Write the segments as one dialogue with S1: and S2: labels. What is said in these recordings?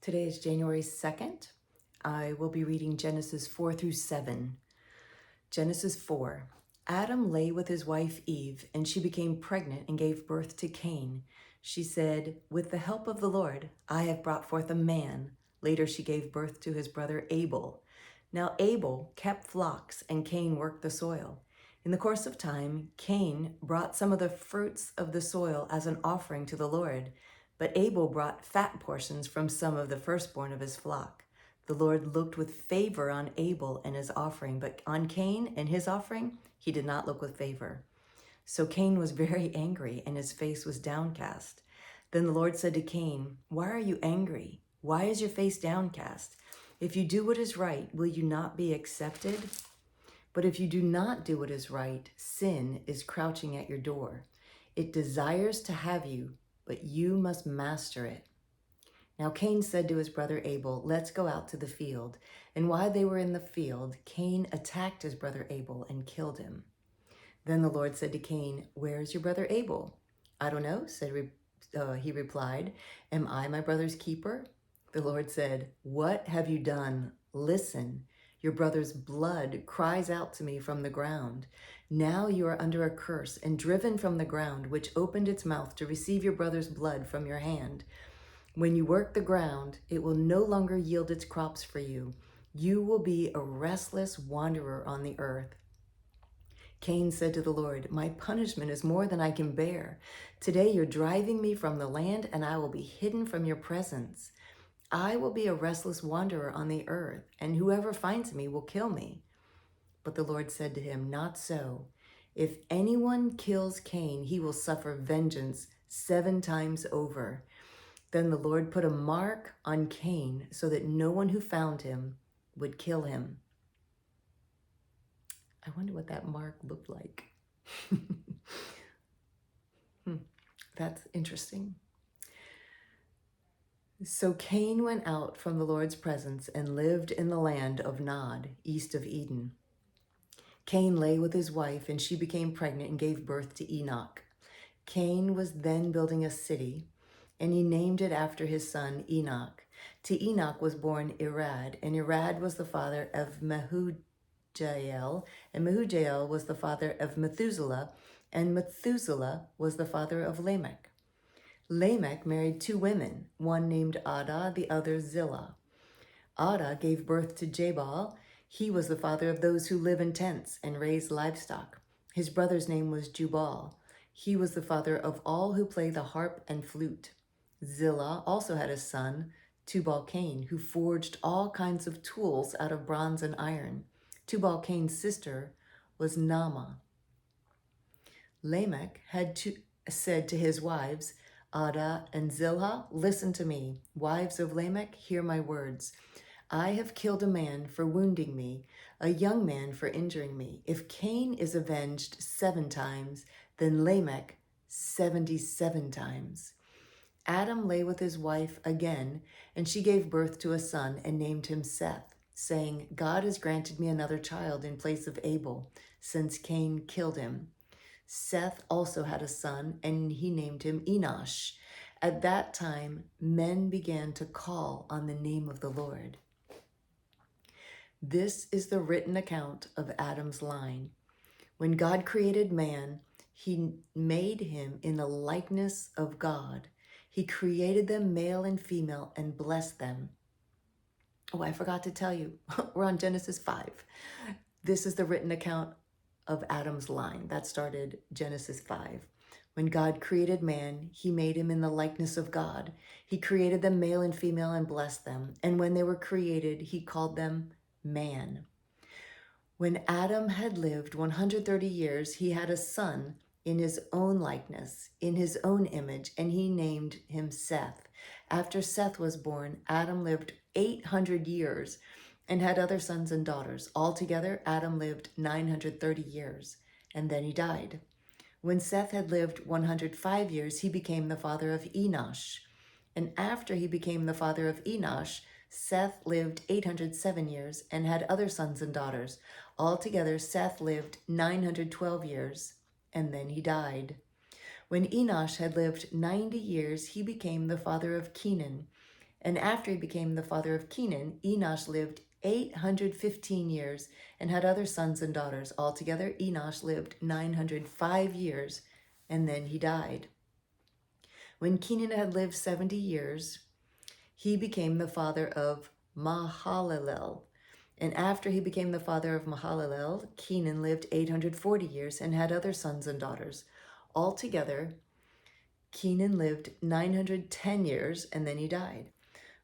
S1: Today is January 2nd. I will be reading Genesis 4 through 7. Genesis 4. Adam lay with his wife Eve, and she became pregnant and gave birth to Cain. She said, "With the help of the Lord, I have brought forth a man." Later she gave birth to his brother Abel. Now Abel kept flocks, and Cain worked the soil. In the course of time, Cain brought some of the fruits of the soil as an offering to the Lord, but Abel brought fat portions from some of the firstborn of his flock. The Lord looked with favor on Abel and his offering, but on Cain and his offering, he did not look with favor. So Cain was very angry, and his face was downcast. Then the Lord said to Cain, "Why are you angry? Why is your face downcast? If you do what is right, will you not be accepted? But if you do not do what is right, sin is crouching at your door. It desires to have you, but you must master it." Now Cain said to his brother Abel, "Let's go out to the field." And while they were in the field, Cain attacked his brother Abel and killed him. Then the Lord said to Cain, "Where is your brother Abel?" "I don't know," he replied. "Am I my brother's keeper?" The Lord said, "What have you done? Listen, your brother's blood cries out to me from the ground. Now you are under a curse and driven from the ground, which opened its mouth to receive your brother's blood from your hand. When you work the ground, it will no longer yield its crops for you. You will be a restless wanderer on the earth." Cain said to the Lord, "My punishment is more than I can bear. Today you're driving me from the land, and I will be hidden from your presence. I will be a restless wanderer on the earth, and whoever finds me will kill me." But the Lord said to him, "Not so. If anyone kills Cain, he will suffer vengeance 7 times over." Then the Lord put a mark on Cain so that no one who found him would kill him. I wonder what that mark looked like. That's interesting. So Cain went out from the Lord's presence and lived in the land of Nod, east of Eden. Cain lay with his wife, and she became pregnant and gave birth to Enoch. Cain was then building a city, and he named it after his son Enoch. To Enoch was born Irad, and Irad was the father of Mehujael, and Mehujael was the father of Methuselah, and Methuselah was the father of Lamech. Lamech married 2 women, one named Adah, the other Zillah. Adah gave birth to Jabal. He was the father of those who live in tents and raise livestock. His brother's name was Jubal. He was the father of all who play the harp and flute. Zillah also had a son, Tubal-Cain, who forged all kinds of tools out of bronze and iron. Tubal-Cain's sister was Naamah. Lamech had said to his wives, Adah and Zillah, "Listen to me. Wives of Lamech, hear my words. I have killed a man for wounding me, a young man for injuring me. If Cain is avenged 7 times, then Lamech 77 times. Adam lay with his wife again, and she gave birth to a son and named him Seth, saying, "God has granted me another child in place of Abel, since Cain killed him." Seth also had a son, and he named him Enosh. At that time, men began to call on the name of the Lord. This is the written account of Adam's line. When God created man, he made him in the likeness of God. He created them male and female and blessed them. Oh, I forgot to tell you, we're on Genesis 5. This is the written account of Adam's line. That started Genesis 5. When God created man, he made him in the likeness of God. He created them male and female and blessed them. And when they were created, he called them man. When Adam had lived 130 years, he had a son in his own likeness, in his own image, and he named him Seth. After Seth was born, Adam lived 800 years and had other sons and daughters. Altogether, Adam lived 930 years, and then he died. When Seth had lived 105 years, he became the father of Enosh. And after he became the father of Enosh, Seth lived 807 years and had other sons and daughters. Altogether, Seth lived 912 years, and then he died. When Enosh had lived 90 years, he became the father of Kenan. And after he became the father of Kenan, Enosh lived 815 years and had other sons and daughters. Altogether, Enosh lived 905 years, and then he died. When Kenan had lived 70 years, he became the father of Mahalalel. And after he became the father of Mahalalel, Kenan lived 840 years and had other sons and daughters. Altogether, Kenan lived 910 years, and then he died.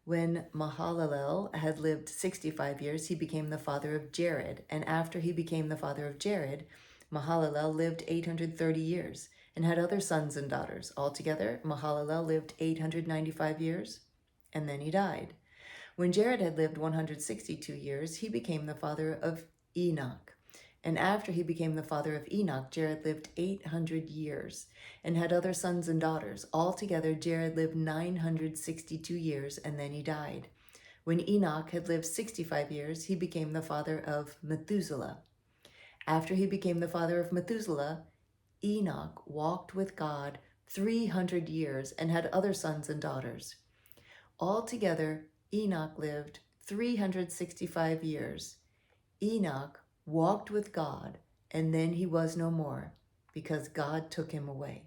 S1: When Mahalalel had lived 65 years, he became the father of Jared. And after he became the father of Jared, Mahalalel lived 830 years and had other sons and daughters. Altogether, Mahalalel lived 895 years, and then he died. When Jared had lived 162 years, he became the father of Enoch. And after he became the father of Enoch, Jared lived 800 years and had other sons and daughters. Altogether, Jared lived 962 years, and then he died. When Enoch had lived 65 years, he became the father of Methuselah. After he became the father of Methuselah, Enoch walked with God 300 years and had other sons and daughters. Altogether, Enoch lived 365 years. Enoch walked with God, and then he was no more, because God took him away.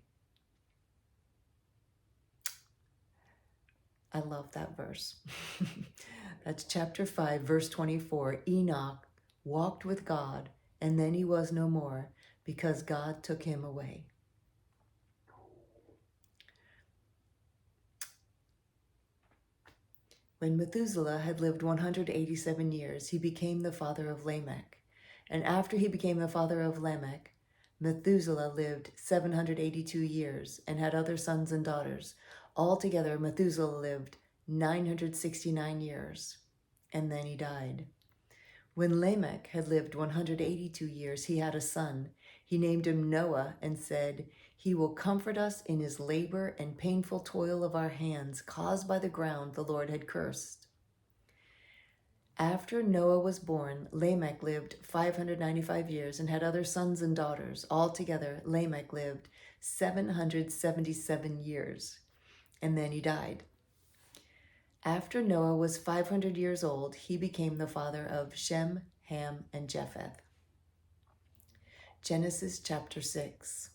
S1: I love that verse. That's chapter 5, verse 24. Enoch walked with God, and then he was no more, because God took him away. When Methuselah had lived 187 years, he became the father of Lamech. And after he became the father of Lamech, Methuselah lived 782 years and had other sons and daughters. Altogether, Methuselah lived 969 years, and then he died. When Lamech had lived 182 years, he had a son. He named him Noah and said, "He will comfort us in his labor and painful toil of our hands, caused by the ground the Lord had cursed." After Noah was born, Lamech lived 595 years and had other sons and daughters. Altogether, Lamech lived 777 years, and then he died. After Noah was 500 years old, he became the father of Shem, Ham, and Japheth. Genesis chapter 6.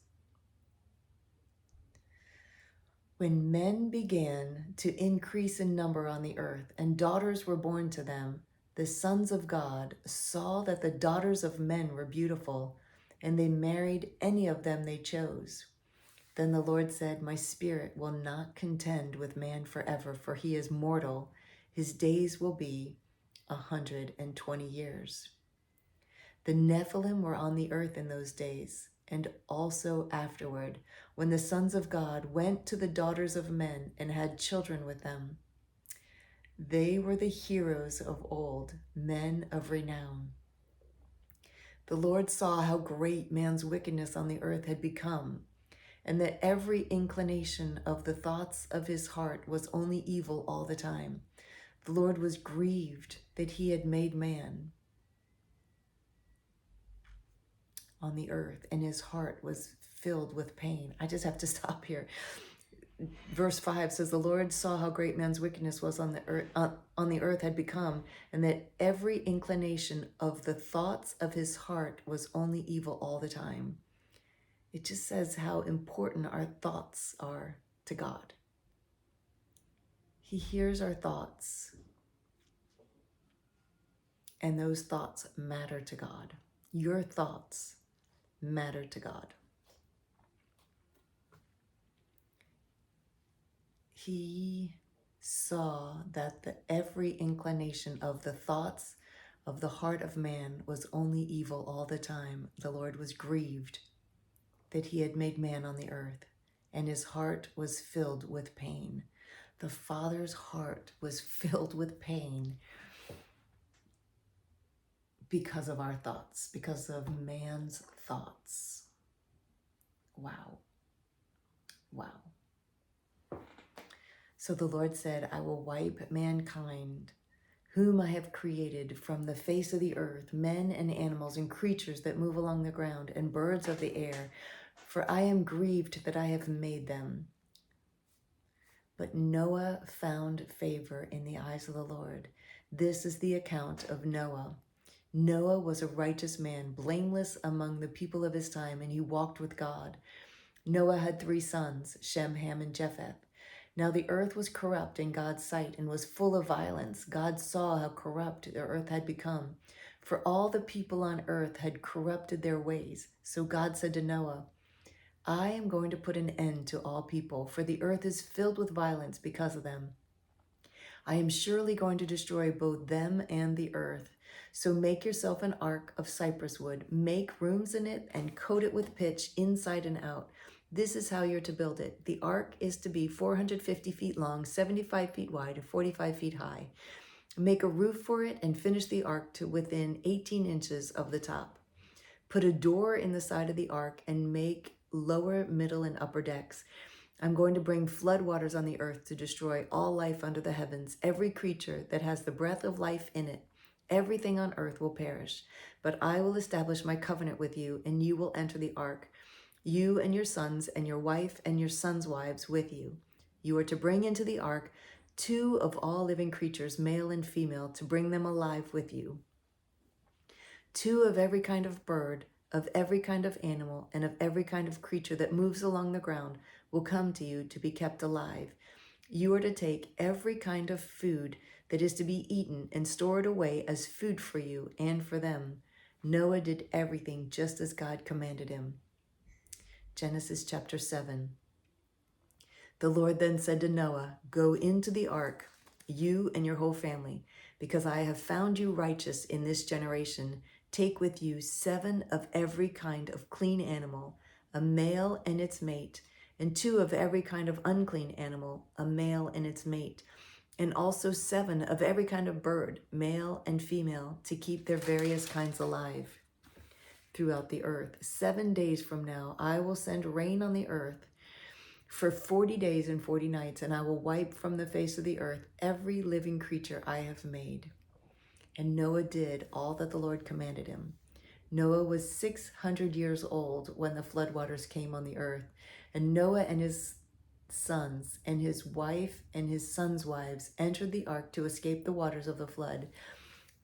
S1: When men began to increase in number on the earth, and daughters were born to them, the sons of God saw that the daughters of men were beautiful, and they married any of them they chose. Then the Lord said, "My spirit will not contend with man forever, for he is mortal. His days will be 120 years. The Nephilim were on the earth in those days, and also afterward, when the sons of God went to the daughters of men and had children with them. They were the heroes of old, men of renown. The Lord saw how great man's wickedness on the earth had become, and that every inclination of the thoughts of his heart was only evil all the time. The Lord was grieved that he had made man on the earth, and his heart was filled with pain. I just have to stop here. Verse 5 says, the Lord saw how great man's wickedness was on the earth had become, and that every inclination of the thoughts of his heart was only evil all the time. It just says how important our thoughts are to God. He hears our thoughts, and those thoughts matter to God. Your thoughts matter to God. He saw that every inclination of the thoughts of the heart of man was only evil all the time. The Lord was grieved that he had made man on the earth, and his heart was filled with pain. The Father's heart was filled with pain because of our thoughts, because of man's thoughts. Wow. Wow. So the Lord said, I will wipe mankind, whom I have created, from the face of the earth, men and animals and creatures that move along the ground and birds of the air, for I am grieved that I have made them. But Noah found favor in the eyes of the Lord. This is the account of Noah. Noah was a righteous man, blameless among the people of his time, and he walked with God. Noah had 3 sons, Shem, Ham, and Japheth. Now the earth was corrupt in God's sight and was full of violence. God saw how corrupt the earth had become, for all the people on earth had corrupted their ways. So God said to Noah, I am going to put an end to all people, for the earth is filled with violence because of them. I am surely going to destroy both them and the earth. So make yourself an ark of cypress wood, make rooms in it, and coat it with pitch inside and out. This is how you're to build it. The ark is to be 450 feet long, 75 feet wide, and 45 feet high. Make a roof for it and finish the ark to within 18 inches of the top. Put a door in the side of the ark and make lower, middle, and upper decks. I'm going to bring floodwaters on the earth to destroy all life under the heavens. Every creature that has the breath of life in it, everything on earth will perish. But I will establish my covenant with you, and you will enter the ark, you and your sons and your wife and your sons' wives with you. You are to bring into the ark 2 of all living creatures, male and female, to bring them alive with you. 2 of every kind of bird, of every kind of animal, and of every kind of creature that moves along the ground will come to you to be kept alive. You are to take every kind of food that is to be eaten and store it away as food for you and for them. Noah did everything just as God commanded him. Genesis chapter 7. The Lord then said to Noah, Go into the ark, you and your whole family, because I have found you righteous in this generation. Take with you 7 of every kind of clean animal, a male and its mate, and 2 of every kind of unclean animal, a male and its mate, and also 7 of every kind of bird, male and female, to keep their various kinds alive throughout the earth. 7 days from now, I will send rain on the earth for 40 days and 40 nights, and I will wipe from the face of the earth every living creature I have made. And Noah did all that the Lord commanded him. Noah was 600 years old when the floodwaters came on the earth, and Noah and his sons and his wife and his sons' wives entered the ark to escape the waters of the flood.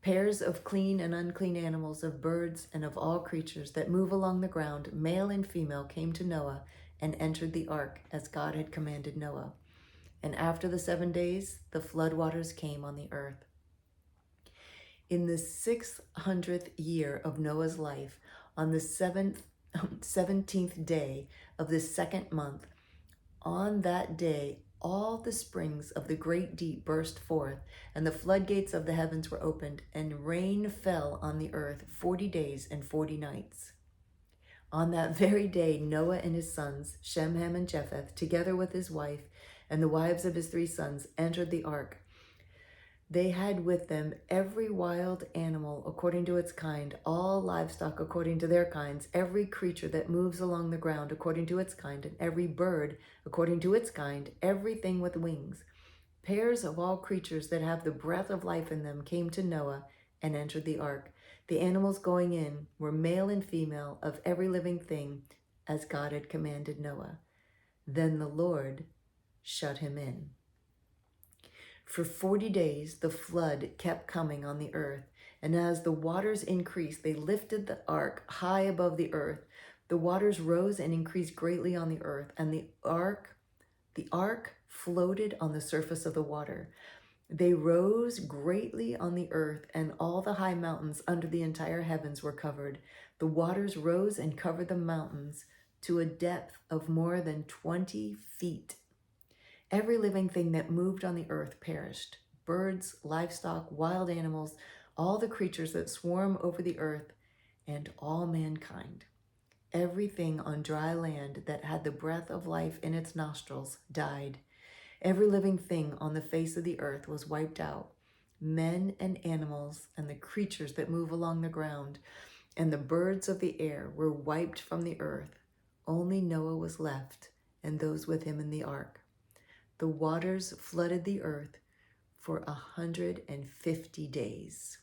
S1: Pairs of clean and unclean animals, of birds and of all creatures that move along the ground, male and female, came to Noah and entered the ark as God had commanded Noah. And after the 7 days, the floodwaters came on the earth. In the 600th year of Noah's life, on the 17th day of the 2nd month, on that day, all the springs of the great deep burst forth, and the floodgates of the heavens were opened, and rain fell on the earth 40 days and 40 nights. On that very day, Noah and his sons, Shem, Ham, and Japheth, together with his wife and the wives of his 3 sons, entered the ark. They had with them every wild animal according to its kind, all livestock according to their kinds, every creature that moves along the ground according to its kind, and every bird according to its kind, everything with wings. Pairs of all creatures that have the breath of life in them came to Noah and entered the ark. The animals going in were male and female of every living thing, as God had commanded Noah. Then the Lord shut him in. For 40 days, the flood kept coming on the earth, and as the waters increased, they lifted the ark high above the earth. The waters rose and increased greatly on the earth, and the ark floated on the surface of the water. They rose greatly on the earth, and all the high mountains under the entire heavens were covered. The waters rose and covered the mountains to a depth of more than 20 feet. Every living thing that moved on the earth perished. Birds, livestock, wild animals, all the creatures that swarm over the earth, and all mankind. Everything on dry land that had the breath of life in its nostrils died. Every living thing on the face of the earth was wiped out. Men and animals and the creatures that move along the ground and the birds of the air were wiped from the earth. Only Noah was left and those with him in the ark. The waters flooded the earth for 150 days.